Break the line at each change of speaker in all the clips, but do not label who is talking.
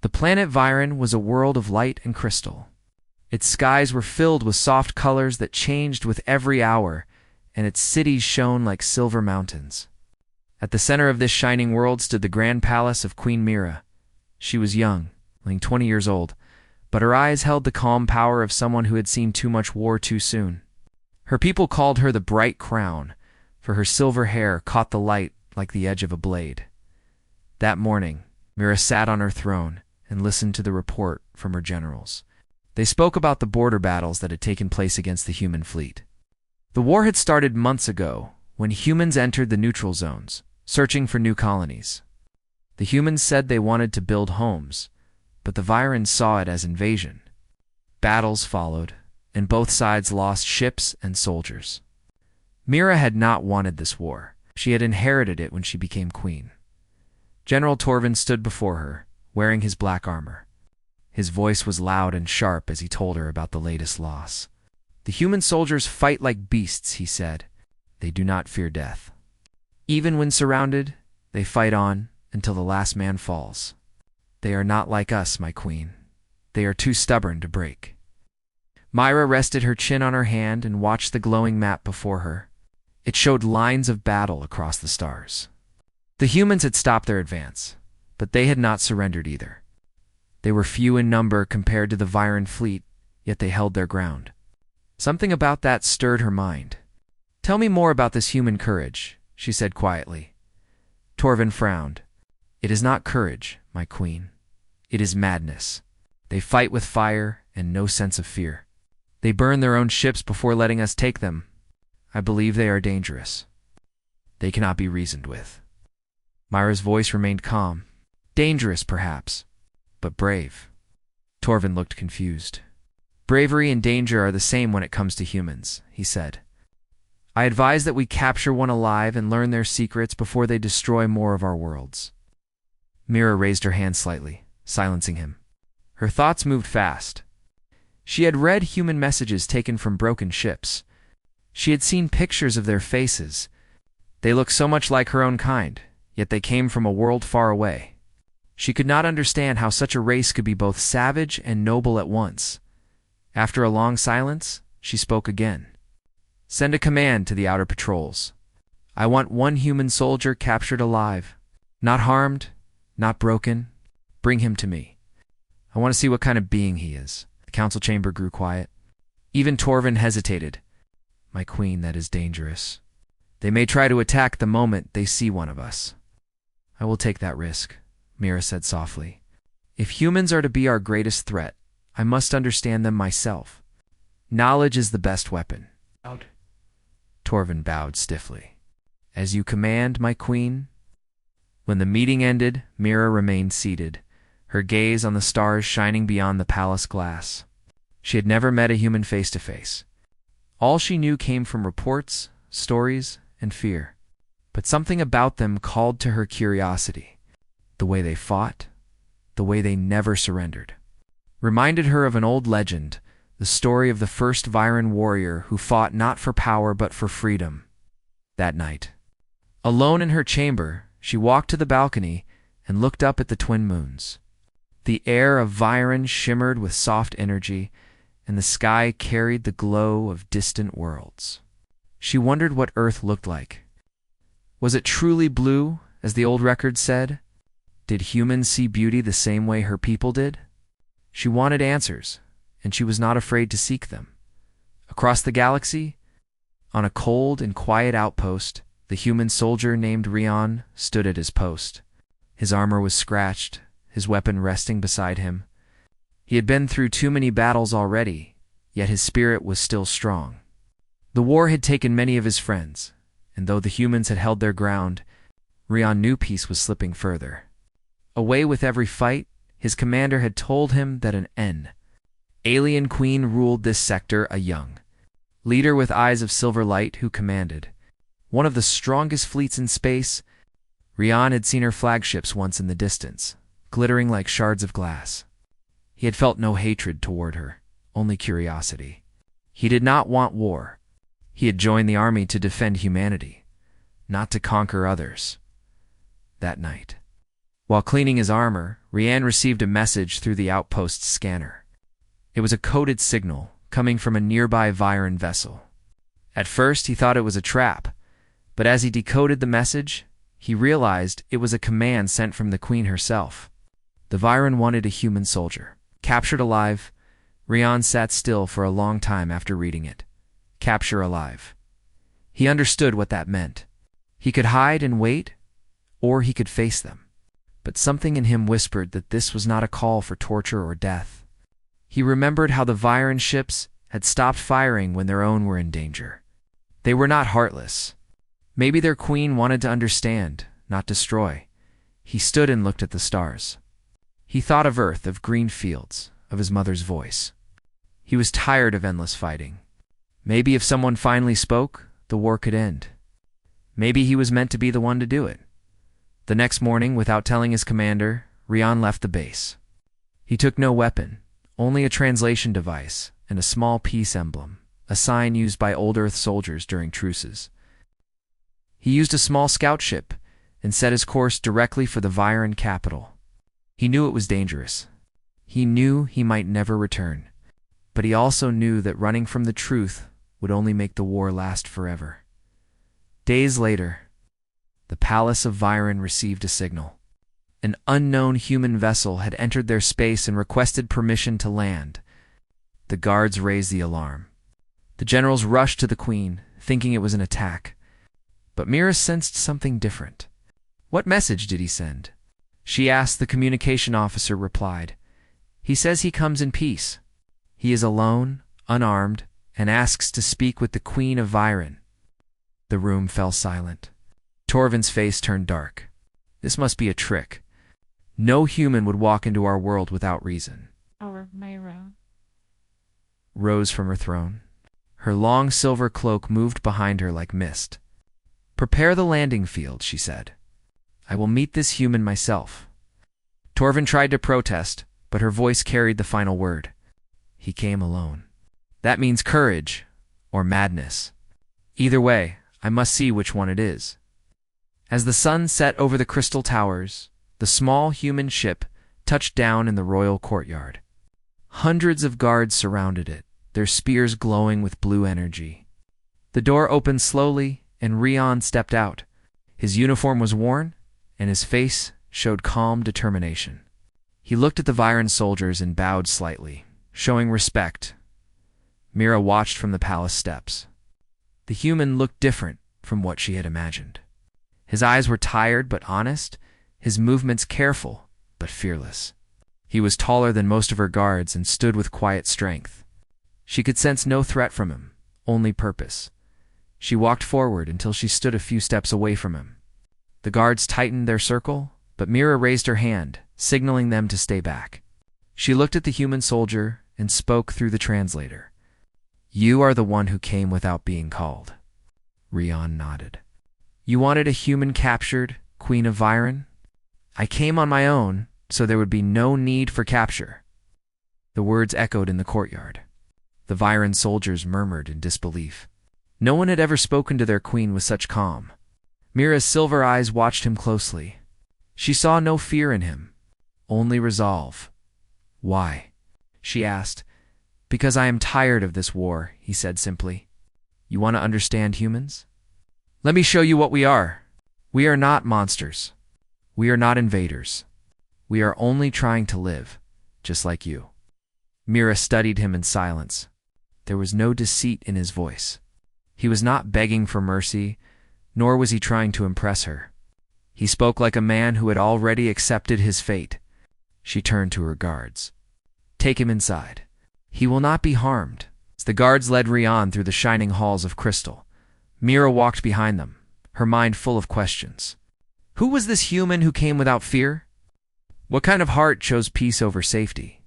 The planet Viren was a world of light and crystal. Its skies were filled with soft colors that changed with every hour, and its cities shone like silver mountains. At the center of this shining world stood the grand palace of Queen Mira. She was young, only 20 years old, but her eyes held the calm power of someone who had seen too much war too soon. Her people called her the Bright Crown, for her silver hair caught the light like the edge of a blade. That morning, Mira sat on her throne and listened to the report from her generals. They spoke about the border battles that had taken place against the human fleet. The war had started months ago, when humans entered the neutral zones, searching for new colonies. The humans said they wanted to build homes, but the Virens saw it as invasion. Battles followed, and both sides lost ships and soldiers. Mira had not wanted this war. She had inherited it when she became queen. General Torvin stood before her, wearing his black armor. His voice was loud and sharp as he told her about the latest loss. "The human soldiers fight like beasts," he said. "They do not fear death. Even when surrounded, they fight on until the last man falls. They are not like us, my queen. They are too stubborn to break." Myra rested her chin on her hand and watched the glowing map before her. It showed lines of battle across the stars. The humans had stopped their advance, but they had not surrendered either. They were few in number compared to the Viren fleet, yet they held their ground. Something about that stirred her mind. "Tell me more about this human courage," she said quietly. Torvin frowned. "It is not courage, my queen. It is madness. They fight with fire and no sense of fear. They burn their own ships before letting us take them. I believe they are dangerous. They cannot be reasoned with." Myra's voice remained calm. "Dangerous, perhaps, but brave." Torvin looked confused. "Bravery and danger are the same when it comes to humans," he said. "I advise that we capture one alive and learn their secrets before they destroy more of our worlds." Mira raised her hand slightly, silencing him. Her thoughts moved fast. She had read human messages taken from broken ships. She had seen pictures of their faces. They looked so much like her own kind, yet they came from a world far away. She could not understand how such a race could be both savage and noble at once. After a long silence, she spoke again. "Send a command to the outer patrols. I want one human soldier captured alive. Not harmed, not broken. Bring him to me. I want to see what kind of being he is." The council chamber grew quiet. Even Torvin hesitated. "My queen, that is dangerous. They may try to attack the moment they see one of us." "I will take that risk," Mira said softly. "If humans are to be our greatest threat, I must understand them myself. Knowledge is the best weapon." Torvin bowed stiffly. "As you command, my queen." When the meeting ended, Mira remained seated, her gaze on the stars shining beyond the palace glass. She had never met a human face to face. All she knew came from reports, stories, and fear. But something about them called to her curiosity. The way they fought, the way they never surrendered. Reminded her of an old legend, the story of the first Viren warrior who fought not for power but for freedom. That night, alone in her chamber, she walked to the balcony and looked up at the twin moons. The air of Viren shimmered with soft energy, and the sky carried the glow of distant worlds. She wondered what Earth looked like. Was it truly blue, as the old record said? Did humans see beauty the same way her people did? She wanted answers, and she was not afraid to seek them. Across the galaxy, on a cold and quiet outpost, the human soldier named Rion stood at his post. His armor was scratched, his weapon resting beside him. He had been through too many battles already, yet his spirit was still strong. The war had taken many of his friends, and though the humans had held their ground, Rion knew peace was slipping further. Away with every fight, his commander had told him that an alien queen ruled this sector, a young leader with eyes of silver light who commanded one of the strongest fleets in space. Rion had seen her flagships once in the distance, glittering like shards of glass. He had felt no hatred toward her, only curiosity. He did not want war. He had joined the army to defend humanity, not to conquer others. That night, While cleaning his armor, Rian received a message through the outpost's scanner. It was a coded signal coming from a nearby Viren vessel. At first, he thought it was a trap, but as he decoded the message, he realized it was a command sent from the Queen herself. The Viren wanted a human soldier. Captured alive, Rian sat still for a long time after reading it. Capture alive. He understood what that meant. He could hide and wait, or he could face them. But something in him whispered that this was not a call for torture or death. He remembered how the Viren ships had stopped firing when their own were in danger. They were not heartless. Maybe their queen wanted to understand, not destroy. He stood and looked at the stars. He thought of Earth, of green fields, of his mother's voice. He was tired of endless fighting. Maybe if someone finally spoke, the war could end. Maybe he was meant to be the one to do it. The next morning, without telling his commander, Rian left the base. He took no weapon, only a translation device and a small peace emblem, a sign used by old Earth soldiers during truces. He used a small scout ship and set his course directly for the Viren capital. He knew it was dangerous. He knew he might never return, but he also knew that running from the truth would only make the war last forever. Days later, the palace of Viren received a signal. An unknown human vessel had entered their space and requested permission to land. The guards raised the alarm. The generals rushed to the Queen, thinking it was an attack. But Mira sensed something different. What message did he send? She asked. The communication officer replied, "He says he comes in peace. He is alone, unarmed, and asks to speak with the Queen of Viren." The room fell silent. Torvin's face turned dark. This must be a trick. No human would walk into our world without reason.
Our Myra
Rose from her throne. Her long silver cloak moved behind her like mist. "Prepare the landing field," she said. "I will meet this human myself." Torvin tried to protest, but her voice carried the final word. He came alone. That means courage or madness. Either way, I must see which one it is. As the sun set over the crystal towers, the small human ship touched down in the royal courtyard. Hundreds of guards surrounded it, their spears glowing with blue energy. The door opened slowly, and Rian stepped out. His uniform was worn, and his face showed calm determination. He looked at the Viren soldiers and bowed slightly, showing respect. Mira watched from the palace steps. The human looked different from what she had imagined. His eyes were tired but honest, his movements careful but fearless. He was taller than most of her guards and stood with quiet strength. She could sense no threat from him, only purpose. She walked forward until she stood a few steps away from him. The guards tightened their circle, but Mira raised her hand, signaling them to stay back. She looked at the human soldier and spoke through the translator. "You are the one who came without being called." Rian nodded. "You wanted a human captured, Queen of Viren? I came on my own, so there would be no need for capture." The words echoed in the courtyard. The Viren soldiers murmured in disbelief. No one had ever spoken to their queen with such calm. Mira's silver eyes watched him closely. She saw no fear in him, only resolve. "Why?" she asked. "Because I am tired of this war," he said simply. "You want to understand humans? Let me show you what we are. We are not monsters. We are not invaders. We are only trying to live, just like you." Mira studied him in silence. There was no deceit in his voice. He was not begging for mercy, nor was he trying to impress her. He spoke like a man who had already accepted his fate. She turned to her guards. "Take him inside. He will not be harmed." The guards led Rian through the shining halls of crystal. Mira walked behind them, her mind full of questions. Who was this human who came without fear? What kind of heart chose peace over safety?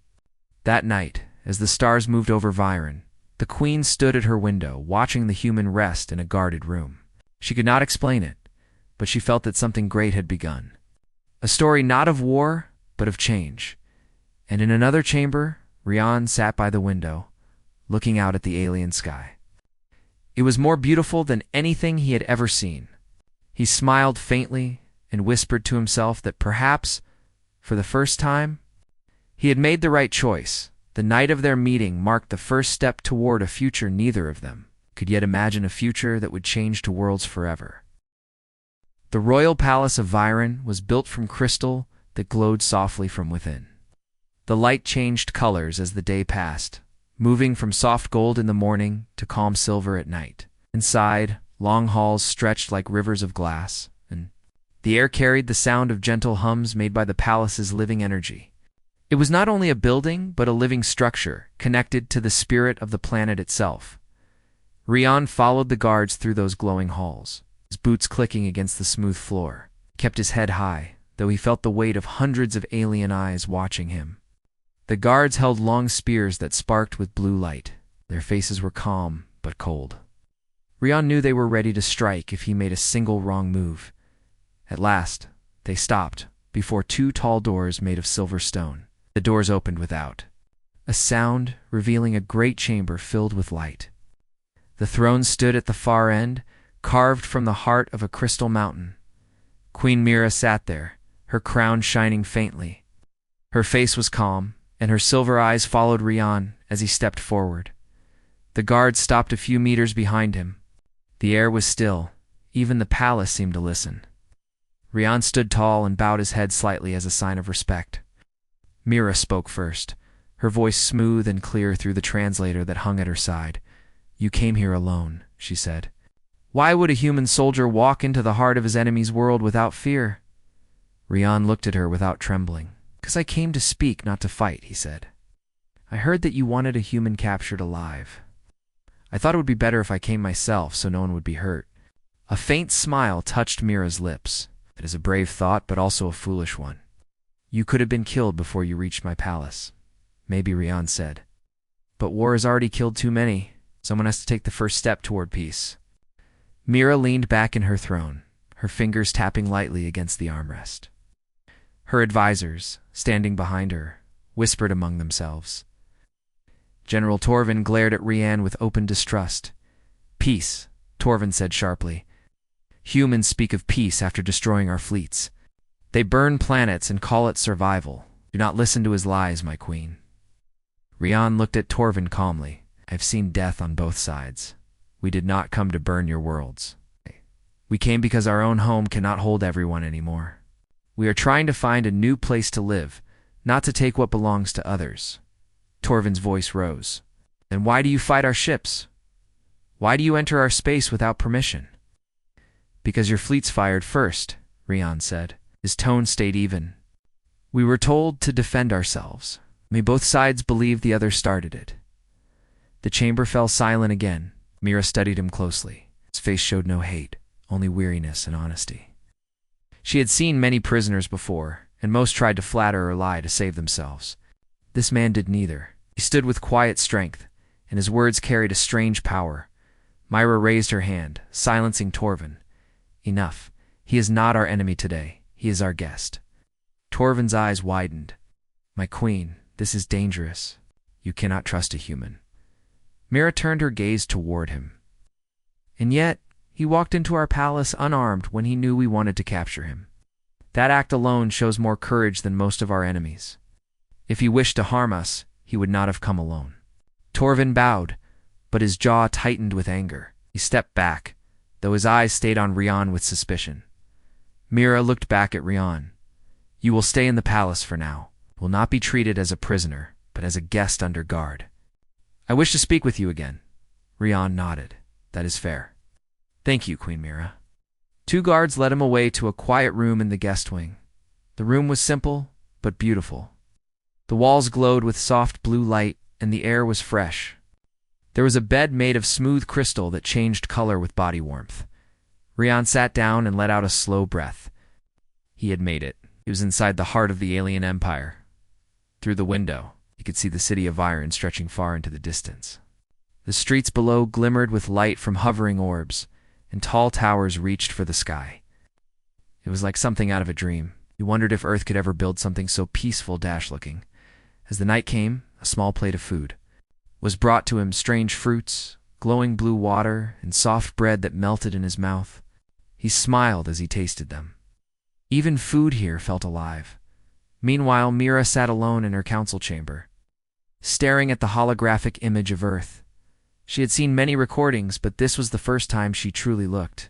That night, as the stars moved over Viren, the Queen stood at her window, watching the human rest in a guarded room. She could not explain it, but she felt that something great had begun. A story not of war, but of change. And in another chamber, Rian sat by the window, looking out at the alien sky. It was more beautiful than anything he had ever seen. He smiled faintly and whispered to himself that perhaps For the first time, he had made the right choice. The night of their meeting marked the first step toward a future neither of them could yet imagine, a future that would change two worlds forever. The royal palace of Viren was built from crystal that glowed softly from within. The light changed colors as the day passed, moving from soft gold in the morning to calm silver at night. Inside, long halls stretched like rivers of glass, and the air carried the sound of gentle hums made by the palace's living energy. It was not only a building, but a living structure, connected to the spirit of the planet itself. Rian followed the guards through those glowing halls, his boots clicking against the smooth floor. He kept his head high, though he felt the weight of hundreds of alien eyes watching him. The guards held long spears that sparked with blue light. Their faces were calm, but cold. Rian knew they were ready to strike if he made a single wrong move. At last, they stopped before two tall doors made of silver stone. The doors opened without a sound, revealing a great chamber filled with light. The throne stood at the far end, carved from the heart of a crystal mountain. Queen Mira sat there, her crown shining faintly. Her face was calm, and her silver eyes followed Rian as he stepped forward. The guards stopped a few meters behind him. The air was still. Even the palace seemed to listen. Rian stood tall and bowed his head slightly as a sign of respect. Mira spoke first, her voice smooth and clear through the translator that hung at her side. "You came here alone," she said. "Why would a human soldier walk into the heart of his enemy's world without fear?" Rian looked at her without trembling. "'Cause I came to speak, not to fight," he said. "I heard that you wanted a human captured alive. I thought it would be better if I came myself so no one would be hurt." A faint smile touched Mira's lips. "It is a brave thought, but also a foolish one. You could have been killed before you reached my palace," maybe Rian said. "But war has already killed too many. Someone has to take the first step toward peace." Mira leaned back in her throne, her fingers tapping lightly against the armrest. Her advisors, standing behind her, whispered among themselves. General Torvin glared at Rian with open distrust. "Peace," Torvin said sharply. "Humans speak of peace after destroying our fleets. They burn planets and call it survival. Do not listen to his lies, my queen." Rian looked at Torvin calmly. "I've seen death on both sides. We did not come to burn your worlds. We came because our own home cannot hold everyone anymore. We are trying to find a new place to live, not to take what belongs to others." Torvin's voice rose. "Then why do you fight our ships? Why do you enter our space without permission?" "Because your fleets fired first," Rian said. His tone stayed even. "We were told to defend ourselves. May both sides believe the other started it." The chamber fell silent again. Mira studied him closely. His face showed no hate, only weariness and honesty. She had seen many prisoners before, and most tried to flatter or lie to save themselves. This man did neither. He stood with quiet strength, and his words carried a strange power. Myra raised her hand, silencing Torvin. "Enough. He is not our enemy today. He is our guest." Torvin's eyes widened. "My queen, this is dangerous. You cannot trust a human." Mira turned her gaze toward him. "And yet, he walked into our palace unarmed when he knew we wanted to capture him. That act alone shows more courage than most of our enemies. If he wished to harm us, he would not have come alone." Torvin bowed, but his jaw tightened with anger. He stepped back, though his eyes stayed on Rian with suspicion. Mira looked back at Rian. "You will stay in the palace for now. You will not be treated as a prisoner, but as a guest under guard." "I wish to speak with you again." Rian nodded. "That is fair." "Thank you, Queen Mira." Two guards led him away to a quiet room in the guest wing. The room was simple, but beautiful. The walls glowed with soft blue light, and the air was fresh. There was a bed made of smooth crystal that changed color with body warmth. Rian sat down and let out a slow breath. He had made it. He was inside the heart of the alien empire. Through the window, he could see the city of Viren stretching far into the distance. The streets below glimmered with light from hovering orbs, and tall towers reached for the sky. It was like something out of a dream. He wondered if Earth could ever build something so peaceful, looking. As the night came, a small plate of food was brought to him, strange fruits, glowing blue water, and soft bread that melted in his mouth. He smiled as he tasted them. Even food here felt alive. Meanwhile, Mira sat alone in her council chamber, staring at the holographic image of Earth. She had seen many recordings, but this was the first time she truly looked.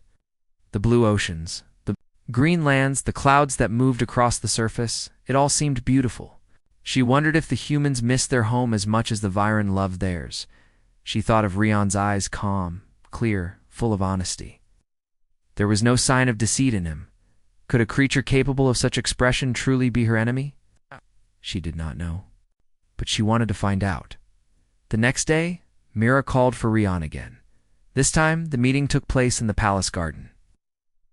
The blue oceans, the green lands, the clouds that moved across the surface, it all seemed beautiful. She wondered if the humans missed their home as much as the Viren loved theirs. She thought of Rion's eyes, calm, clear, full of honesty. There was no sign of deceit in him. Could a creature capable of such expression truly be her enemy? She did not know, but she wanted to find out. The next day, Mira called for Rion again. This time, the meeting took place in the palace garden.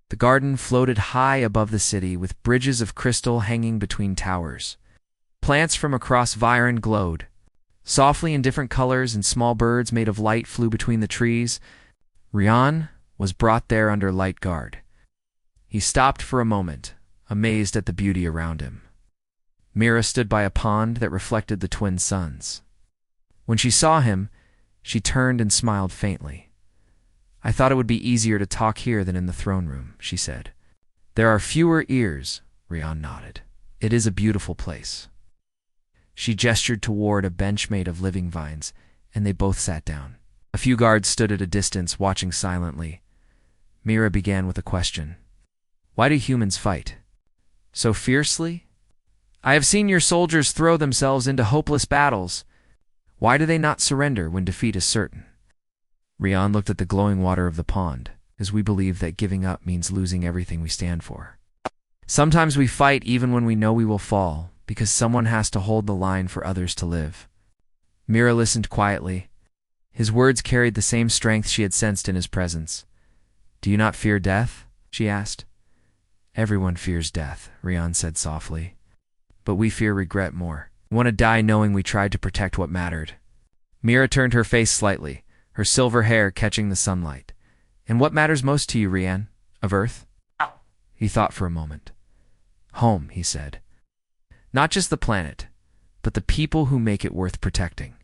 The garden floated high above the city, with bridges of crystal hanging between towers. Plants from across Viren glowed softly in different colors, and small birds made of light flew between the trees. Rion was brought there under light guard. He stopped for a moment, amazed at the beauty around him. Mira stood by a pond that reflected the twin suns. When she saw him, she turned and smiled faintly. "I thought it would be easier to talk here than in the throne room," she said. "There are fewer ears," Rion nodded. "It is a beautiful place." She gestured toward a bench made of living vines, and they both sat down. A few guards stood at a distance, watching silently. Mira began with a question. "Why do humans fight so fiercely? I have seen your soldiers throw themselves into hopeless battles. Why do they not surrender when defeat is certain?" Rion looked at the glowing water of the pond, as we believe that giving up means losing everything we stand for. Sometimes we fight even when we know we will fall, because someone has to hold the line for others to live. Mira listened quietly. His words carried the same strength she had sensed in his presence. "Do you not fear death?" she asked. "Everyone fears death," Rion said softly. "But we fear regret more. We want to die knowing we tried to protect what mattered." Mira turned her face slightly, her silver hair catching the sunlight. "And what matters most to you, Rian? Of Earth?" He thought for a moment. "Home," he said. "Not just the planet, but the people who make it worth protecting.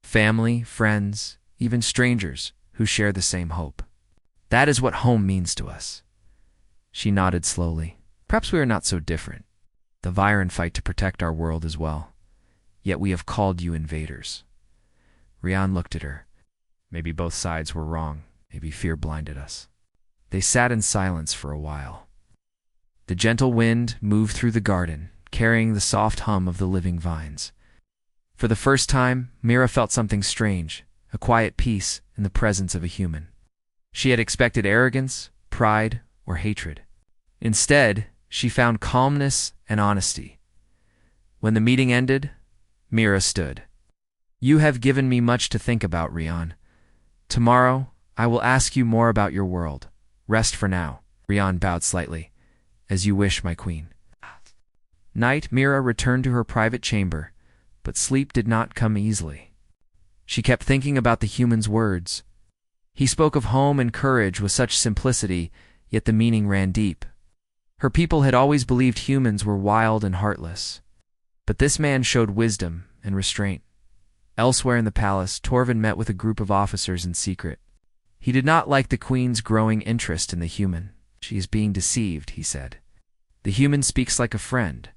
Family, friends, even strangers who share the same hope. That is what home means to us." She nodded slowly. "Perhaps we are not so different. The Viren fight to protect our world as well. Yet we have called you invaders." Rian looked at her. Maybe both sides were wrong. Maybe fear blinded us. They sat in silence for a while. The gentle wind moved through the garden, carrying the soft hum of the living vines. For the first time, Mira felt something strange, a quiet peace in the presence of a human. She had expected arrogance, pride, or hatred. Instead, she found calmness and honesty. When the meeting ended, Mira stood. "You have given me much to think about, Rion. Tomorrow, I will ask you more about your world. Rest for now." Rion bowed slightly. "As you wish, my queen." Night, Mira returned to her private chamber, but sleep did not come easily. She kept thinking about the human's words. He spoke of home and courage with such simplicity, yet the meaning ran deep. Her people had always believed humans were wild and heartless. But this man showed wisdom and restraint. Elsewhere in the palace, Torvin met with a group of officers in secret. He did not like the queen's growing interest in the human. "She is being deceived," he said. "The human speaks like a friend,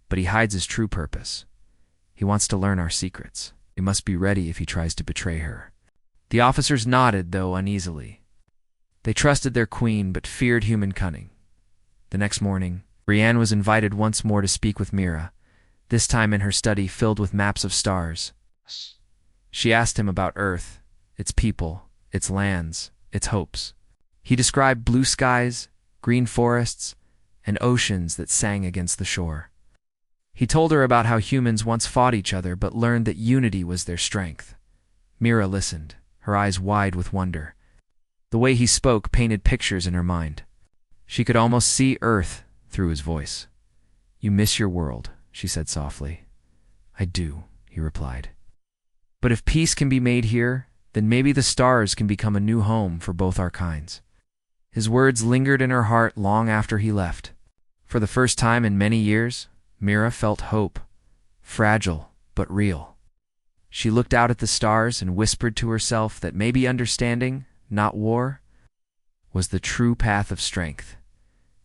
but he hides his true purpose. He wants to learn our secrets. We must be ready if he tries to betray her." The officers nodded, though uneasily. They trusted their queen, but feared human cunning. The next morning, Rian was invited once more to speak with Mira, this time in her study filled with maps of stars. She asked him about Earth, its people, its lands, its hopes. He described blue skies, green forests, and oceans that sang against the shore. He told her about how humans once fought each other but learned that unity was their strength. Mira listened, her eyes wide with wonder. The way he spoke painted pictures in her mind. She could almost see Earth through his voice. "You miss your world," she said softly. "I do," he replied. "But if peace can be made here, then maybe the stars can become a new home for both our kinds." His words lingered in her heart long after he left. For the first time in many years, Mira felt hope, fragile but real. She looked out at the stars and whispered to herself that maybe understanding, not war, was the true path of strength.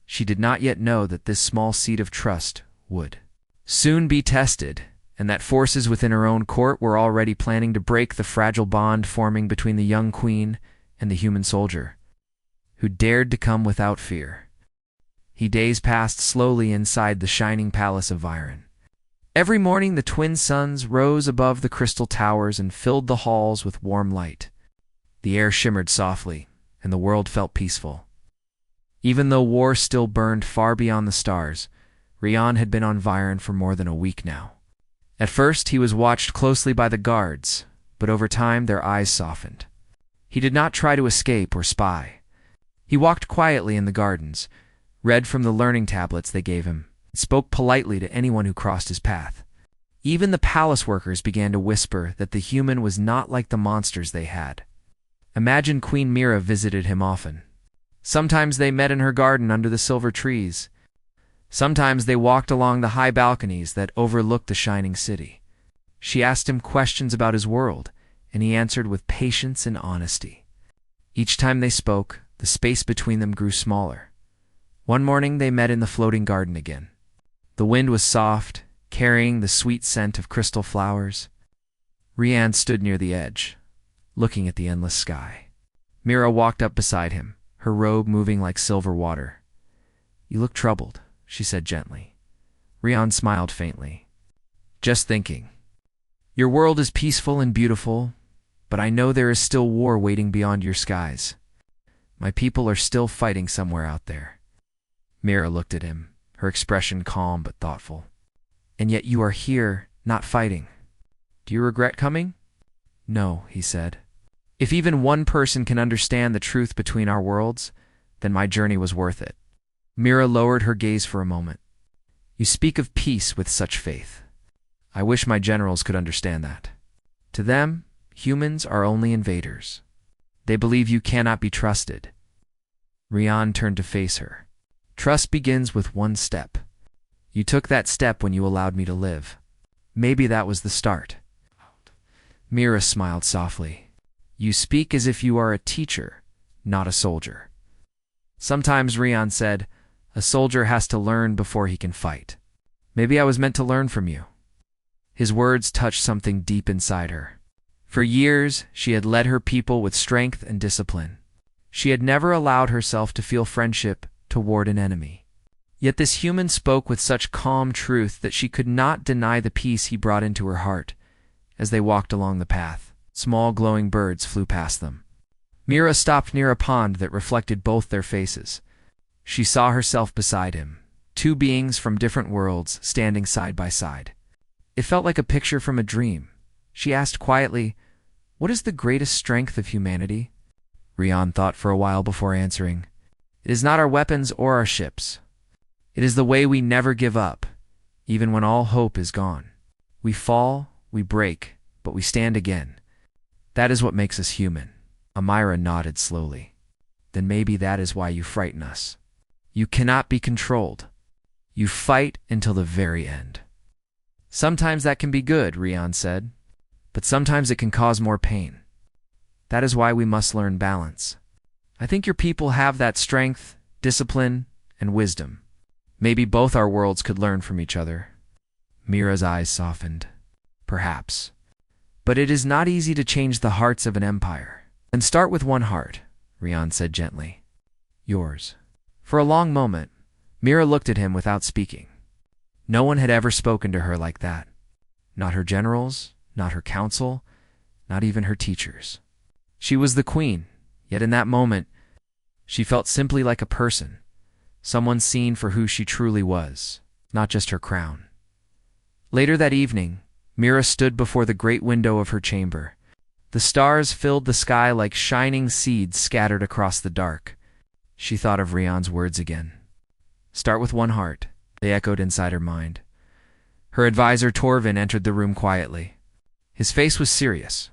She did not yet know that this small seed of trust would. soon be tested, and that forces within her own court were already planning to break the fragile bond forming between the young queen and the human soldier, who dared to come without fear. Days passed slowly inside the shining palace of Viren. Every morning the twin suns rose above the crystal towers and filled the halls with warm light. The air shimmered softly, and the world felt peaceful. Even though war still burned far beyond the stars, Rian had been on Viren for more than a week now. At first he was watched closely by the guards, but over time their eyes softened. He did not try to escape or spy. He walked quietly in the gardens, read from the learning tablets they gave him, and spoke politely to anyone who crossed his path. Even the palace workers began to whisper that the human was not like the monsters they had. Imagine Queen Mira visited him often. Sometimes they met in her garden under the silver trees. Sometimes they walked along the high balconies that overlooked the shining city. She asked him questions about his world, and he answered with patience and honesty. Each time they spoke, the space between them grew smaller. One morning they met in the floating garden again. The wind was soft, carrying the sweet scent of crystal flowers. Rian stood near the edge, looking at the endless sky. Mira walked up beside him, her robe moving like silver water. "You look troubled," she said gently. Rian smiled faintly. "Just thinking. Your world is peaceful and beautiful, but I know there is still war waiting beyond your skies. My people are still fighting somewhere out there." Mira looked at him, her expression calm but thoughtful. "And yet you are here, not fighting. Do you regret coming?" "No," he said. "If even one person can understand the truth between our worlds, then my journey was worth it." Mira lowered her gaze for a moment. "You speak of peace with such faith. I wish my generals could understand that. To them, humans are only invaders. They believe you cannot be trusted." Rian turned to face her. "Trust begins with one step. You took that step when you allowed me to live. Maybe that was the start." Mira smiled softly. "You speak as if you are a teacher, not a soldier." "Sometimes," Rian said, "a soldier has to learn before he can fight. Maybe I was meant to learn from you." His words touched something deep inside her. For years, she had led her people with strength and discipline. She had never allowed herself to feel friendship toward an enemy. Yet this human spoke with such calm truth that she could not deny the peace he brought into her heart. As they walked along the path, small glowing birds flew past them. Mira stopped near a pond that reflected both their faces. She saw herself beside him, two beings from different worlds standing side by side. It felt like a picture from a dream. She asked quietly, "What is the greatest strength of humanity?" Rian thought for a while before answering. "It is not our weapons or our ships. It is the way we never give up, even when all hope is gone. We fall, we break, but we stand again. That is what makes us human." Amira nodded slowly. "Then maybe that is why you frighten us. You cannot be controlled. You fight until the very end." "Sometimes that can be good," Rian said, "but sometimes it can cause more pain. That is why we must learn balance. I think your people have that strength, discipline, and wisdom. Maybe both our worlds could learn from each other." Mira's eyes softened. "Perhaps. But it is not easy to change the hearts of an empire." "Then start with one heart," Rian said gently. "Yours." For a long moment, Mira looked at him without speaking. No one had ever spoken to her like that. Not her generals, not her council, not even her teachers. She was the queen, yet in that moment, she felt simply like a person, someone seen for who she truly was, not just her crown. Later that evening, Mira stood before the great window of her chamber. The stars filled the sky like shining seeds scattered across the dark. She thought of Rian's words again. "Start with one heart," they echoed inside her mind. Her advisor Torvin entered the room quietly. His face was serious.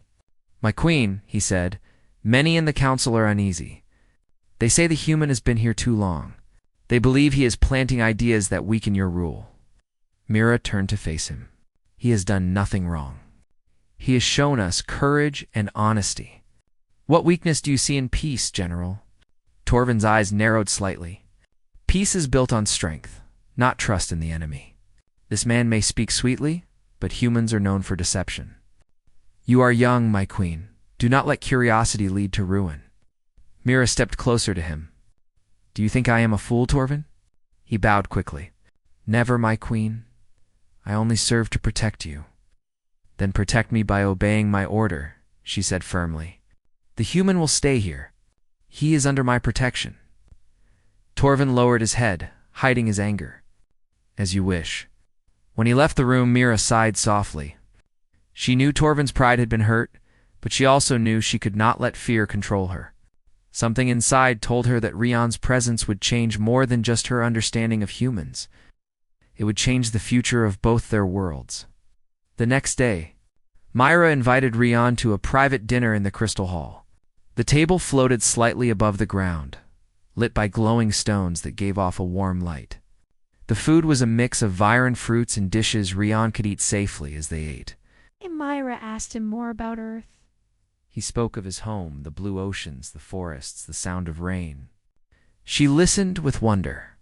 "My queen," he said, "many in the council are uneasy. They say the human has been here too long. They believe he is planting ideas that weaken your rule." Mira turned to face him. "He has done nothing wrong. He has shown us courage and honesty. What weakness do you see in peace, General?" Torvin's eyes narrowed slightly. "Peace is built on strength, not trust in the enemy. This man may speak sweetly, but humans are known for deception. You are young, my queen. Do not let curiosity lead to ruin. Mira stepped closer to him. Do you think I am a fool, Torvin? He bowed quickly. Never, my queen. I only serve to protect you. Then protect me by obeying my order, she said firmly. The human will stay here. He is under my protection. Torvin lowered his head, hiding his anger. As you wish. When he left the room, Mira sighed softly. She knew Torvin's pride had been hurt, but she also knew she could not let fear control her. Something inside told her that Rion's presence would change more than just her understanding of humans. It would change the future of both their worlds. The next day, Myra invited Rion to a private dinner in the Crystal Hall. The table floated slightly above the ground, lit by glowing stones that gave off a warm light. The food was a mix of Viren fruits and dishes Rion could eat safely as they ate.
And Myra asked him more about Earth.
He spoke of his home, the blue oceans, the forests, the sound of rain. She listened with wonder.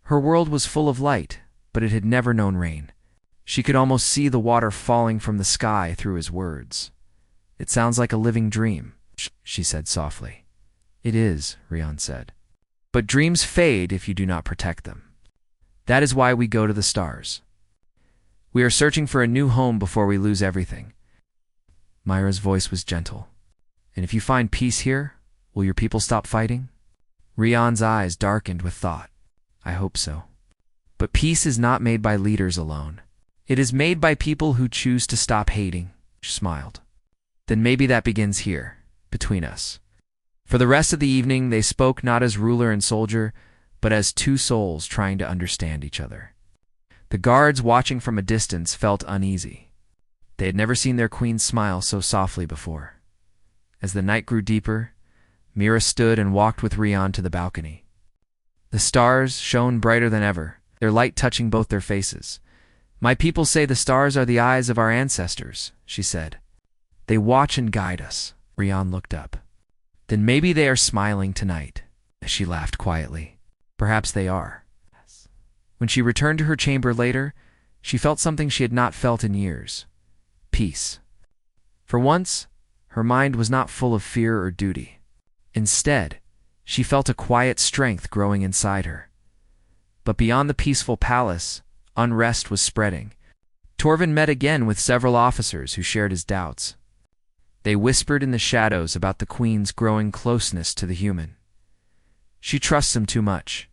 Her world was full of light, but it had never known rain. She could almost see the water falling from the sky through his words. It sounds like a living dream, she said softly. It is, Rion said. But dreams fade if you do not protect them. That is why we go to the stars. We are searching for a new home before we lose everything. Myra's voice was gentle. And if you find peace here, will your people stop fighting? Rion's eyes darkened with thought. I hope so. But peace is not made by leaders alone. It is made by people who choose to stop hating, she smiled. Then maybe that begins here, between us. For the rest of the evening, they spoke not as ruler and soldier, but as two souls trying to understand each other. The guards watching from a distance felt uneasy. They had never seen their queen smile so softly before. As the night grew deeper, Mira stood and walked with Rion to the balcony. The stars shone brighter than ever, their light touching both their faces. My people say the stars are the eyes of our ancestors, she said. They watch and guide us. Rion looked up. Then maybe they are smiling tonight. She laughed quietly. Perhaps they are. When she returned to her chamber later, she felt something she had not felt in years. Peace. For once, her mind was not full of fear or duty. Instead, she felt a quiet strength growing inside her. But beyond the peaceful palace, unrest was spreading. Torvin met again with several officers who shared his doubts. They whispered in the shadows about the queen's growing closeness to the human. She trusts him too much.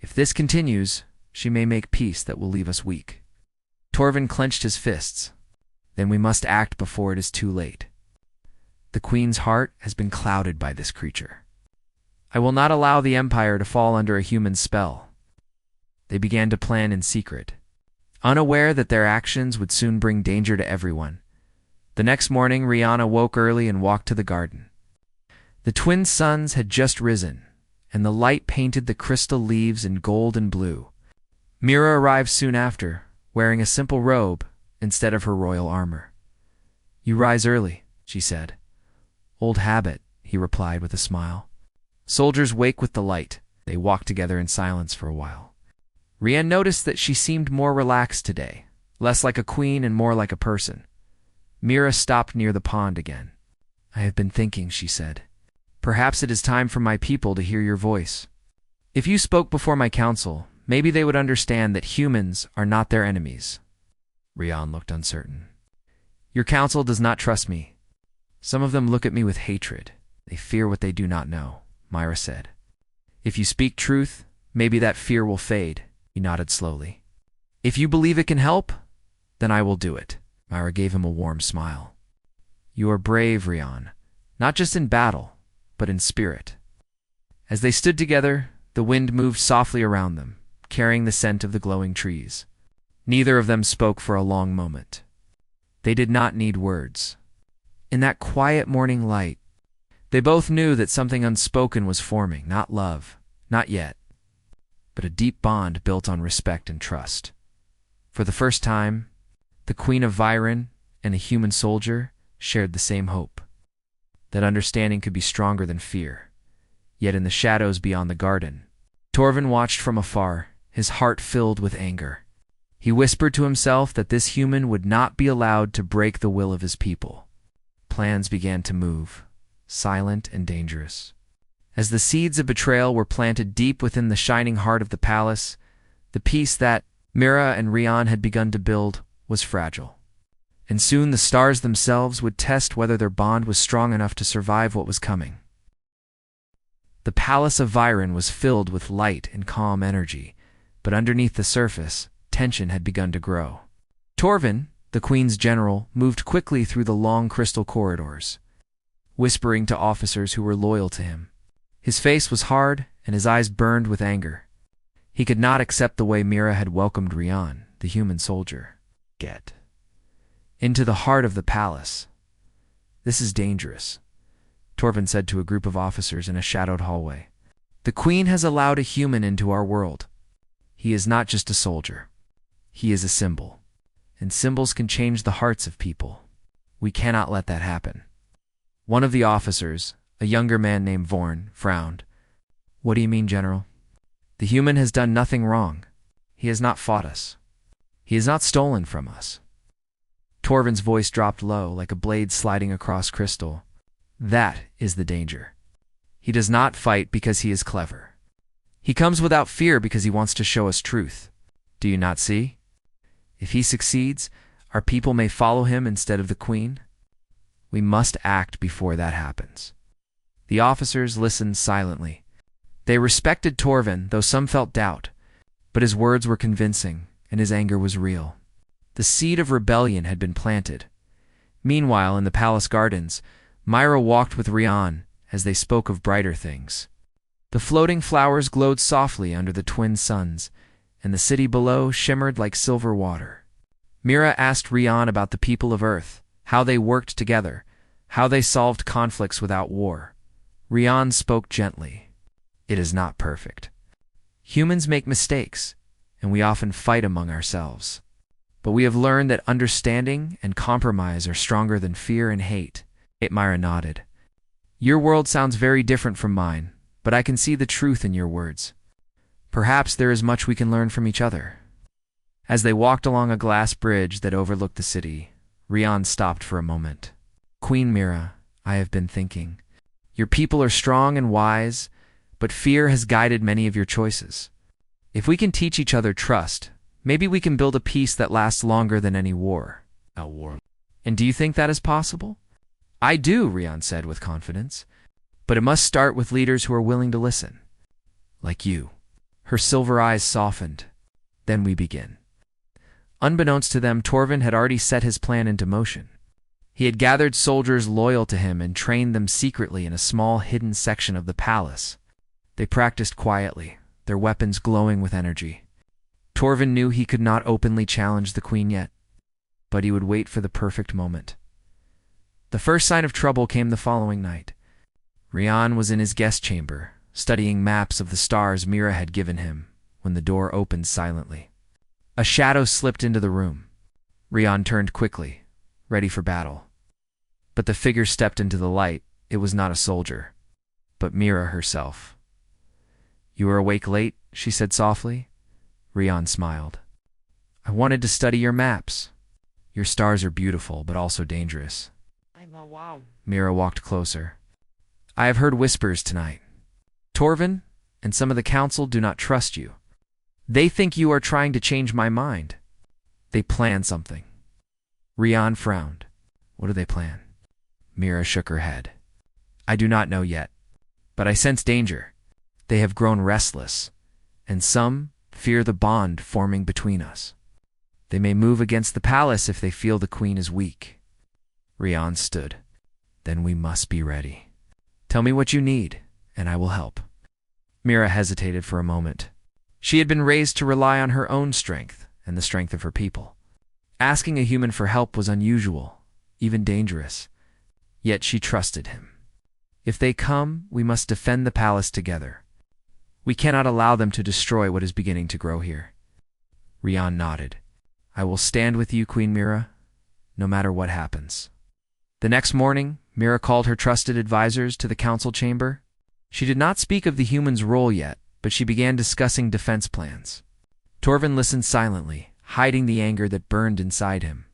If this continues, she may make peace that will leave us weak. Torvin clenched his fists. Then we must act before it is too late. The queen's heart has been clouded by this creature. I will not allow the empire to fall under a human spell. They began to plan in secret, unaware that their actions would soon bring danger to everyone. The next morning, Rihanna woke early and walked to the garden. The twin suns had just risen, and the light painted the crystal leaves in gold and blue. Mira arrived soon after, wearing a simple robe instead of her royal armor. You rise early, she said. Old habit, he replied with a smile. Soldiers wake with the light. They walked together in silence for a while. Rian noticed that she seemed more relaxed today, less like a queen and more like a person. Mira stopped near the pond again. I have been thinking, she said. Perhaps it is time for my people to hear your voice. If you spoke before my council, maybe they would understand that humans are not their enemies. Rian looked uncertain. Your council does not trust me. Some of them look at me with hatred. They fear what they do not know, Myra said. If you speak truth, maybe that fear will fade. He nodded slowly. If you believe it can help, then I will do it. Myra gave him a warm smile. You are brave, Rian, not just in battle, but in spirit. As they stood together, the wind moved softly around them, carrying the scent of the glowing trees. Neither of them spoke for a long moment. They did not need words. In that quiet morning light, they both knew that something unspoken was forming, not love, not yet, but a deep bond built on respect and trust. For the first time, the Queen of Viren and a human soldier shared the same hope. That understanding could be stronger than fear. Yet in the shadows beyond the garden, Torvin watched from afar, his heart filled with anger. He whispered to himself that this human would not be allowed to break the will of his people. Plans began to move, silent and dangerous. As the seeds of betrayal were planted deep within the shining heart of the palace, the peace that Mira and Rian had begun to build was fragile. And soon the stars themselves would test whether their bond was strong enough to survive what was coming. The palace of Viren was filled with light and calm energy, but underneath the surface, tension had begun to grow. Torvin, the queen's general, moved quickly through the long crystal corridors, whispering to officers who were loyal to him. His face was hard, and his eyes burned with anger. He could not accept the way Mira had welcomed Rian, the human soldier. Get into the heart of the palace. This is dangerous, Torvin said to a group of officers in a shadowed hallway. The queen has allowed a human into our world. He is not just a soldier. He is a symbol, and symbols can change the hearts of people. We cannot let that happen. One of the officers, a younger man named Vorn, frowned. What do you mean, General? The human has done nothing wrong. He has not fought us. He has not stolen from us. Torvin's voice dropped low, like a blade sliding across crystal. That is the danger. He does not fight because he is clever. He comes without fear because he wants to show us truth. Do you not see? If he succeeds, our people may follow him instead of the queen. We must act before that happens. The officers listened silently. They respected Torvin, though some felt doubt, but his words were convincing, and his anger was real. The seed of rebellion had been planted. Meanwhile, in the palace gardens, Myra walked with Rian as they spoke of brighter things. The floating flowers glowed softly under the twin suns, and the city below shimmered like silver water. Mira asked Rian about the people of Earth, how they worked together, how they solved conflicts without war. Rian spoke gently. It is not perfect. Humans make mistakes, and we often fight among ourselves. But we have learned that understanding and compromise are stronger than fear and hate. Myra nodded. Your world sounds very different from mine, but I can see the truth in your words. Perhaps there is much we can learn from each other. As they walked along a glass bridge that overlooked the city, Rian stopped for a moment. Queen Mira, I have been thinking. Your people are strong and wise, but fear has guided many of your choices. If we can teach each other trust, maybe we can build a peace that lasts longer than any war. And do you think that is possible? I do, Rian said with confidence. But it must start with leaders who are willing to listen. Like you. Her silver eyes softened. Then we begin. Unbeknownst to them, Torvin had already set his plan into motion. He had gathered soldiers loyal to him and trained them secretly in a small hidden section of the palace. They practiced quietly, their weapons glowing with energy. Torvin knew he could not openly challenge the queen yet, but he would wait for the perfect moment. The first sign of trouble came the following night. Rian was in his guest chamber, studying maps of the stars Mira had given him, when the door opened silently. A shadow slipped into the room. Rian turned quickly, ready for battle. But the figure stepped into the light. It was not a soldier, but Mira herself. You are awake late, she said softly. Rian smiled. I wanted to study your maps. Your stars are beautiful, but also dangerous.
Wow.
Mira walked closer. I have heard whispers tonight. Torvin and some of the council do not trust you. They think you are trying to change my mind. They plan something. Rian frowned. What do they plan? Mira shook her head. I do not know yet, but I sense danger. They have grown restless, and some fear the bond forming between us. They may move against the palace if they feel the queen is weak. Rian stood. Then we must be ready. Tell me what you need, and I will help. Mira hesitated for a moment. She had been raised to rely on her own strength and the strength of her people. Asking a human for help was unusual, even dangerous. Yet she trusted him. If they come, we must defend the palace together. We cannot allow them to destroy what is beginning to grow here. Rian nodded. I will stand with you, Queen Mira, no matter what happens. The next morning, Mira called her trusted advisors to the council chamber. She did not speak of the human's role yet, but she began discussing defense plans. Torvin listened silently, hiding the anger that burned inside him.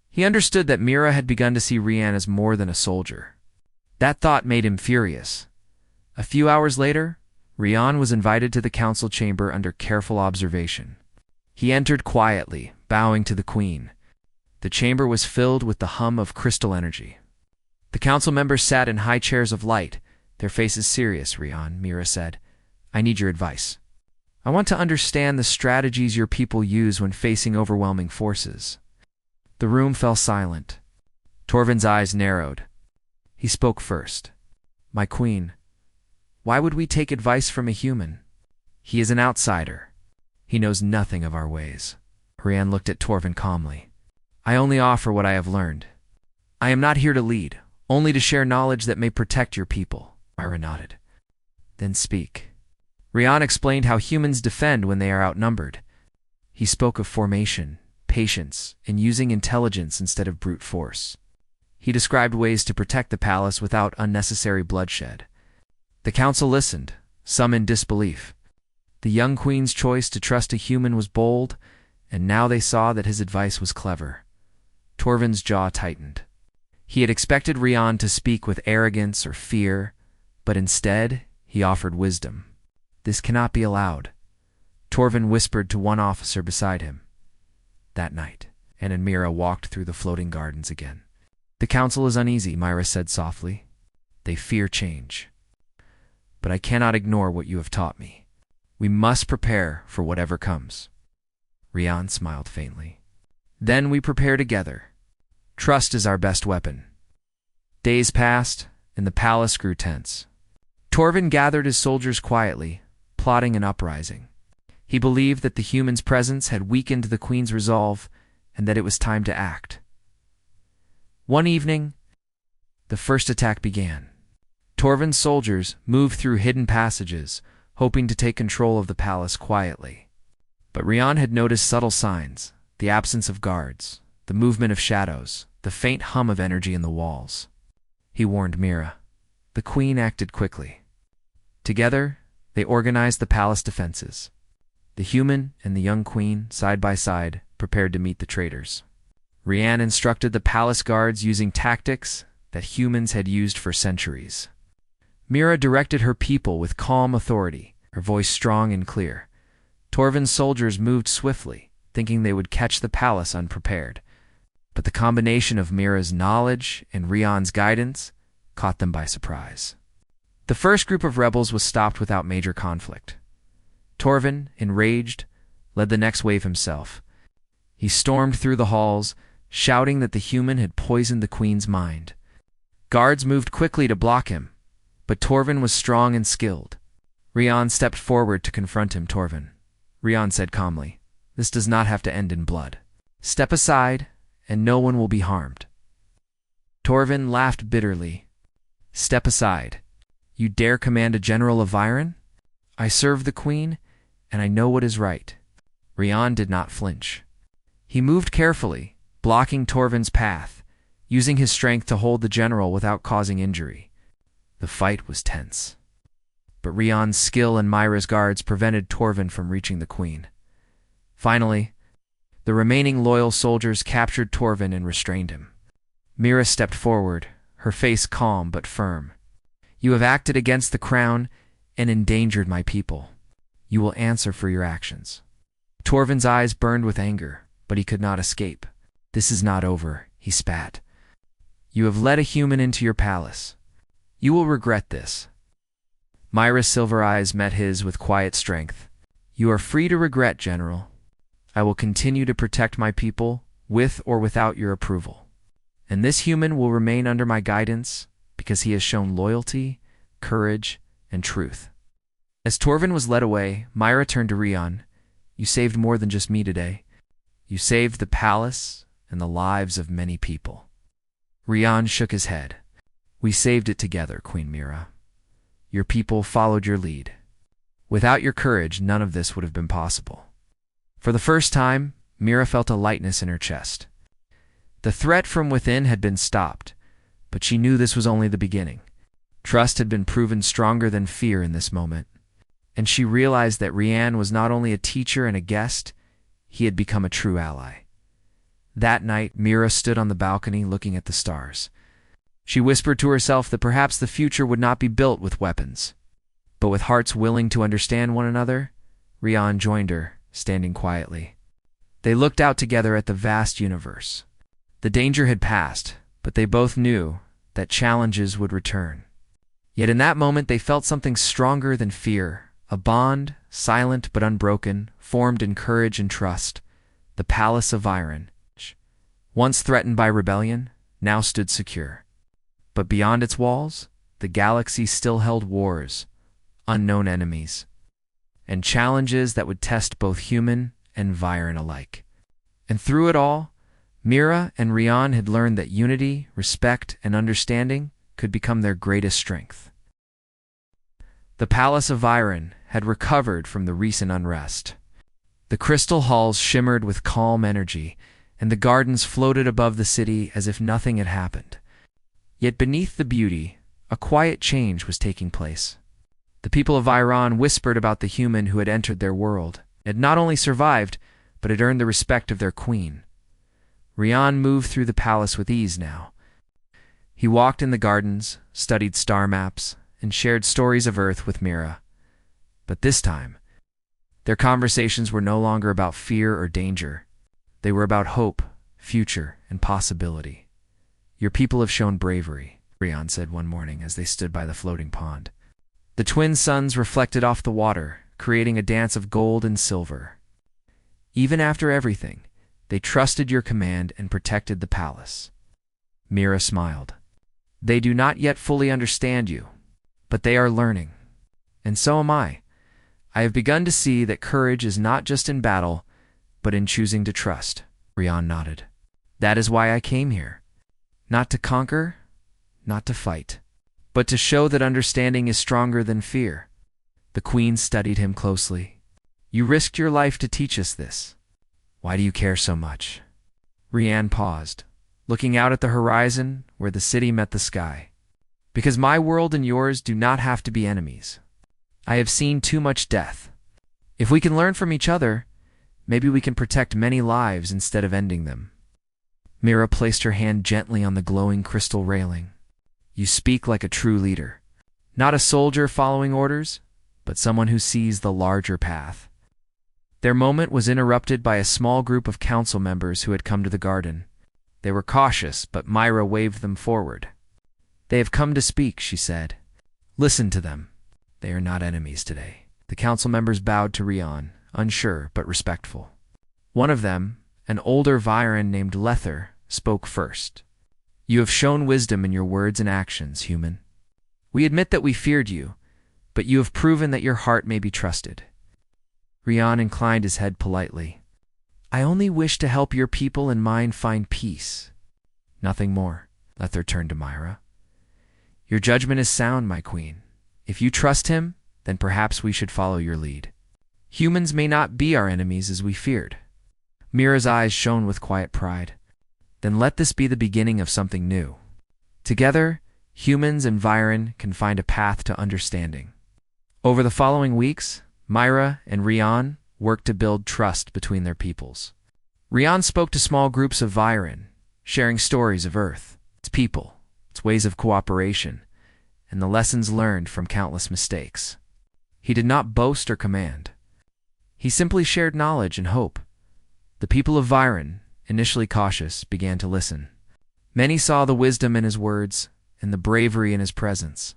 He understood that Mira had begun to see Rian as more than a soldier. That thought made him furious. A few hours later, Rian was invited to the council chamber under careful observation. He entered quietly, bowing to the queen. The chamber was filled with the hum of crystal energy. The council members sat in high chairs of light, their faces serious. Rian, Mira said, "I need your advice. I want to understand the strategies your people use when facing overwhelming forces." The room fell silent. Torvin's eyes narrowed. He spoke first. "My queen, why would we take advice from a human? He is an outsider. He knows nothing of our ways." Rian looked at Torvin calmly. "I only offer what I have learned. I am not here to lead, only to share knowledge that may protect your people." Mira nodded. "Then speak." Rian explained how humans defend when they are outnumbered. He spoke of formation, patience, and using intelligence instead of brute force. He described ways to protect the palace without unnecessary bloodshed. The council listened, some in disbelief. The young queen's choice to trust a human was bold, and now they saw that his advice was clever. Torvin's jaw tightened. He had expected Rian to speak with arrogance or fear, but instead he offered wisdom. "This cannot be allowed," Torvin whispered to one officer beside him. That night, Anne and Mira walked through the floating gardens again. "The council is uneasy," Mira said softly. "They fear change. But I cannot ignore what you have taught me. We must prepare for whatever comes." Rian smiled faintly. "Then we prepare together. Trust is our best weapon." Days passed, and the palace grew tense. Torvin gathered his soldiers quietly, plotting an uprising. He believed that the human's presence had weakened the queen's resolve and that it was time to act. One evening, the first attack began. Torvin's soldiers moved through hidden passages, hoping to take control of the palace quietly. But Rian had noticed subtle signs: the absence of guards, the movement of shadows, the faint hum of energy in the walls. He warned Mira. The queen acted quickly. Together, they organized the palace defenses. The human and the young queen, side by side, prepared to meet the traitors. Rian instructed the palace guards using tactics that humans had used for centuries. Mira directed her people with calm authority, her voice strong and clear. Torvin's soldiers moved swiftly, thinking they would catch the palace unprepared. But the combination of Mira's knowledge and Rian's guidance caught them by surprise. The first group of rebels was stopped without major conflict. Torvin, enraged, led the next wave himself. He stormed through the halls, shouting that the human had poisoned the queen's mind. Guards moved quickly to block him, but Torvin was strong and skilled. Rian stepped forward to confront him. "Torvin," Rian said calmly, "this does not have to end in blood. Step aside, and no one will be harmed." Torvin laughed bitterly. "Step aside. You dare command a general of Viren? I serve the queen, and I know what is right." Rian did not flinch. He moved carefully, blocking Torvin's path, using his strength to hold the general without causing injury. The fight was tense. But Rian's skill and Mira's guards prevented Torvin from reaching the queen. Finally, the remaining loyal soldiers captured Torvin and restrained him. Mira stepped forward, her face calm but firm. "You have acted against the crown and endangered my people. You will answer for your actions." Torvin's eyes burned with anger, but he could not escape. "This is not over," he spat. "You have led a human into your palace. You will regret this." Mira's silver eyes met his with quiet strength. "You are free to regret, General. I will continue to protect my people, with or without your approval. And this human will remain under my guidance because he has shown loyalty, courage, and truth." As Torvin was led away, Mira turned to Rian. "You saved more than just me today. You saved the palace and the lives of many people." Rian shook his head. "We saved it together, Queen Mira. Your people followed your lead. Without your courage, none of this would have been possible." For the first time, Mira felt a lightness in her chest. The threat from within had been stopped, but she knew this was only the beginning. Trust had been proven stronger than fear in this moment, and she realized that Rian was not only a teacher and a guest, he had become a true ally. That night, Mira stood on the balcony looking at the stars. She whispered to herself that perhaps the future would not be built with weapons. But with hearts willing to understand one another, Rian joined her, standing quietly. They looked out together at the vast universe. The danger had passed, but they both knew that challenges would return. Yet in that moment they felt something stronger than fear, a bond, silent but unbroken, formed in courage and trust. The Palace of Iron, once threatened by rebellion, now stood secure. But beyond its walls, the galaxy still held wars, unknown enemies, and challenges that would test both human and Viren alike. And through it all, Mira and Rian had learned that unity, respect, and understanding could become their greatest strength. The Palace of Viren had recovered from the recent unrest. The crystal halls shimmered with calm energy, and the gardens floated above the city as if nothing had happened. Yet beneath the beauty, a quiet change was taking place. The people of Iran whispered about the human who had entered their world, had not only survived, but had earned the respect of their queen. Rian moved through the palace with ease now. He walked in the gardens, studied star maps, and shared stories of Earth with Mira. But this time, their conversations were no longer about fear or danger. They were about hope, future, and possibility. "Your people have shown bravery," Rian said one morning as they stood by the floating pond. The twin suns reflected off the water, creating a dance of gold and silver. "Even after everything, they trusted your command and protected the palace." Mira smiled. "They do not yet fully understand you, but they are learning. And so am I. I have begun to see that courage is not just in battle, but in choosing to trust." Rian nodded. "That is why I came here. Not to conquer, not to fight, but to show that understanding is stronger than fear." The queen studied him closely. "You risked your life to teach us this. Why do you care so much?" Rian paused, looking out at the horizon where the city met the sky. "Because my world and yours do not have to be enemies. I have seen too much death. If we can learn from each other, maybe we can protect many lives instead of ending them." Mira placed her hand gently on the glowing crystal railing. "You speak like a true leader. Not a soldier following orders, but someone who sees the larger path." Their moment was interrupted by a small group of council members who had come to the garden. They were cautious, but Myra waved them forward. "They have come to speak," she said. "Listen to them. They are not enemies today." The council members bowed to Rian, unsure but respectful. One of them, an older Viren named Lether, spoke first. "You have shown wisdom in your words and actions, human. We admit that we feared you, but you have proven that your heart may be trusted." Rian inclined his head politely. "I only wish to help your people and mine find peace. Nothing more." Lether turned to Myra. "Your judgment is sound, my queen. If you trust him, then perhaps we should follow your lead. Humans may not be our enemies as we feared." Mira's eyes shone with quiet pride. "Then let this be the beginning of something new. Together, humans and Viren can find a path to understanding." Over the following weeks, Myra and Rian worked to build trust between their peoples. Rian spoke to small groups of Viren, sharing stories of Earth, its people, its ways of cooperation, and the lessons learned from countless mistakes. He did not boast or command. He simply shared knowledge and hope. The people of Viren, initially cautious, began to listen. Many saw the wisdom in his words and the bravery in his presence.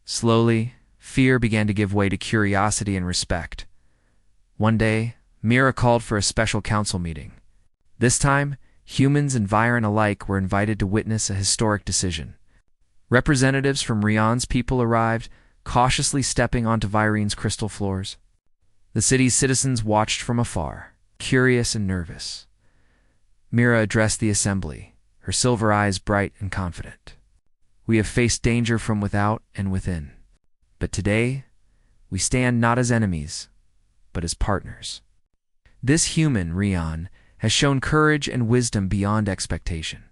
Slowly, fear began to give way to curiosity and respect. One day, Mira called for a special council meeting. This time, humans and Viren alike were invited to witness a historic decision. Representatives from Rian's people arrived, cautiously stepping onto Viren's crystal floors. The city's citizens watched from afar, curious and nervous. Mira addressed the assembly, her silver eyes bright and confident. "We have faced danger from without and within. But today, we stand not as enemies, but as partners. This human, Rian, has shown courage and wisdom beyond expectation.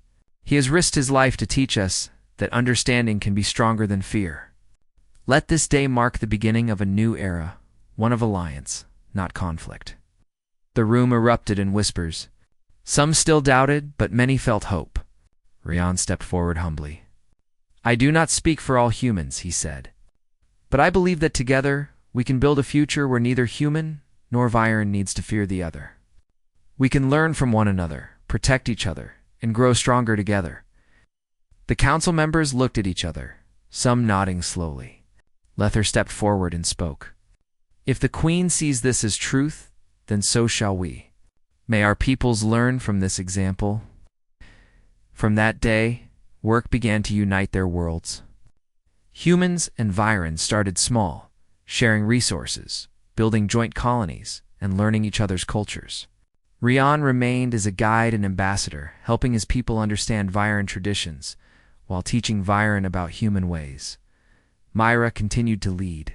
He has risked his life to teach us that understanding can be stronger than fear. Let this day mark the beginning of a new era, one of alliance, not conflict." The room erupted in whispers. Some still doubted, but many felt hope. Rian stepped forward humbly. I do not speak for all humans, he said. But I believe that together we can build a future where neither human nor Viren needs to fear the other. We can learn from one another, protect each other, and grow stronger together. The council members looked at each other, some nodding slowly. Lether stepped forward and spoke. If the Queen sees this as truth, then so shall we. May our peoples learn from this example. From that day, work began to unite their worlds. Humans and Viren started small, sharing resources, building joint colonies, and learning each other's cultures. Rian remained as a guide and ambassador, helping his people understand Viren traditions, while teaching Viren about human ways. Myra continued to lead,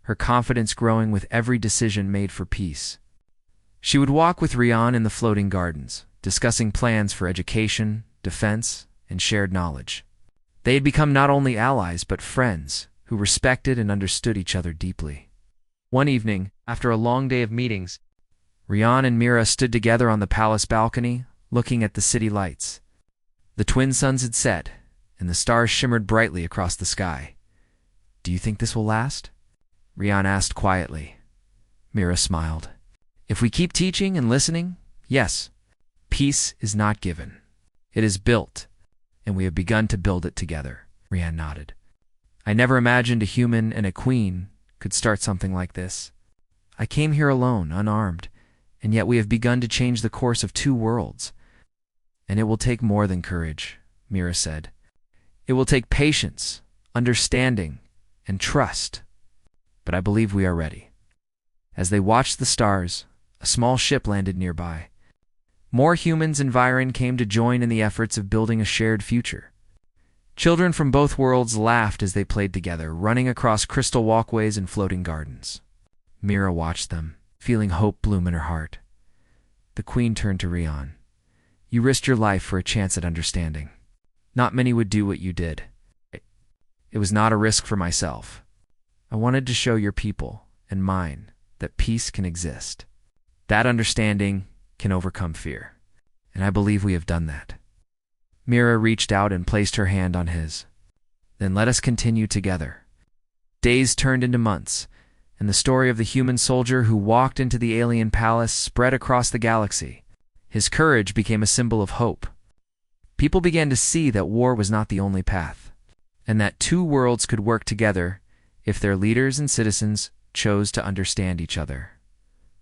her confidence growing with every decision made for peace. She would walk with Rian in the floating gardens, discussing plans for education, defense, and shared knowledge. They had become not only allies but friends, who respected and understood each other deeply. One evening, after a long day of meetings, Rian and Mira stood together on the palace balcony, looking at the city lights. The twin suns had set, and the stars shimmered brightly across the sky. Do you think this will last? Rian asked quietly. Mira smiled. If we keep teaching and listening, yes. Peace is not given. It is built, and we have begun to build it together. Rian nodded. I never imagined a human and a queen could start something like this. I came here alone, unarmed, and yet we have begun to change the course of two worlds. And it will take more than courage, Mira said. It will take patience, understanding, and trust. But I believe we are ready. As they watched the stars, a small ship landed nearby. More humans and Viren came to join in the efforts of building a shared future. Children from both worlds laughed as they played together, running across crystal walkways and floating gardens. Mira watched them, feeling hope bloom in her heart. The Queen turned to Rian. You risked your life for a chance at understanding. Not many would do what you did. It was not a risk for myself. I wanted to show your people, and mine, that peace can exist. That understanding can overcome fear. And I believe we have done that. Mira reached out and placed her hand on his. Then let us continue together. Days turned into months, and the story of the human soldier who walked into the alien palace spread across the galaxy. His courage became a symbol of hope. People began to see that war was not the only path, and that two worlds could work together if their leaders and citizens chose to understand each other.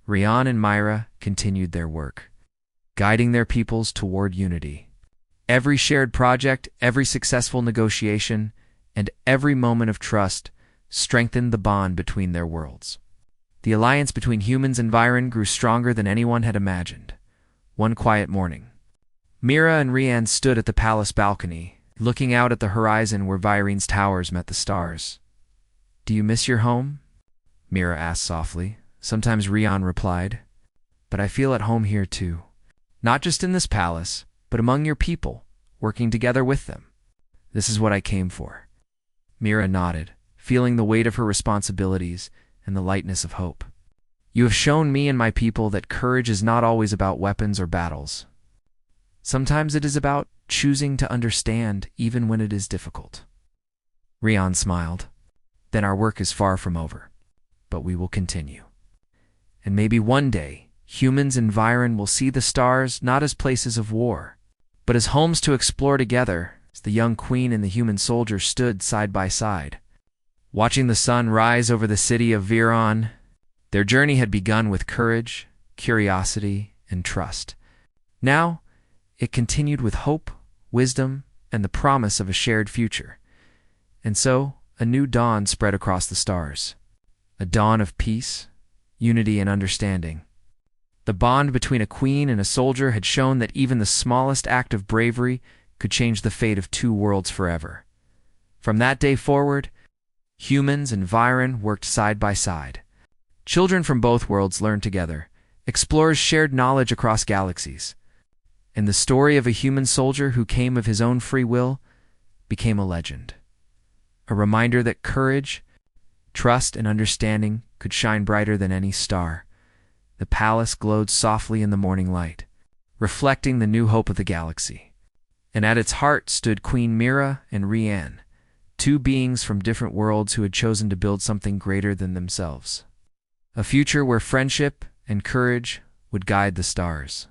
Rian and Myra continued their work, guiding their peoples toward unity. Every shared project, every successful negotiation, and every moment of trust strengthened the bond between their worlds. The alliance between humans and Viren grew stronger than anyone had imagined. One quiet morning, Mira and Rian stood at the palace balcony, looking out at the horizon where Viren's towers met the stars. Do you miss your home? Mira asked softly. Sometimes Rian replied, but I feel at home here too. Not just in this palace, but among your people, working together with them. This is what I came for. Mira nodded, feeling the weight of her responsibilities and the lightness of hope. You have shown me and my people that courage is not always about weapons or battles. Sometimes it is about choosing to understand even when it is difficult. Rian smiled. Then our work is far from over, but we will continue. And maybe one day, humans and Viren will see the stars not as places of war, but as homes to explore together, as the young queen and the human soldier stood side by side. Watching the sun rise over the city of Viren, their journey had begun with courage, curiosity, and trust. Now, it continued with hope, wisdom, and the promise of a shared future. And so, a new dawn spread across the stars. A dawn of peace, unity, and understanding. The bond between a queen and a soldier had shown that even the smallest act of bravery could change the fate of two worlds forever. From that day forward, humans and Viren worked side by side. Children from both worlds learned together. Explorers shared knowledge across galaxies. And the story of a human soldier who came of his own free will became a legend. A reminder that courage, trust, and understanding could shine brighter than any star, The palace glowed softly in the morning light, reflecting the new hope of the galaxy. And at its heart stood Queen Mira and Rianne, two beings from different worlds who had chosen to build something greater than themselves. A future where friendship and courage would guide the stars.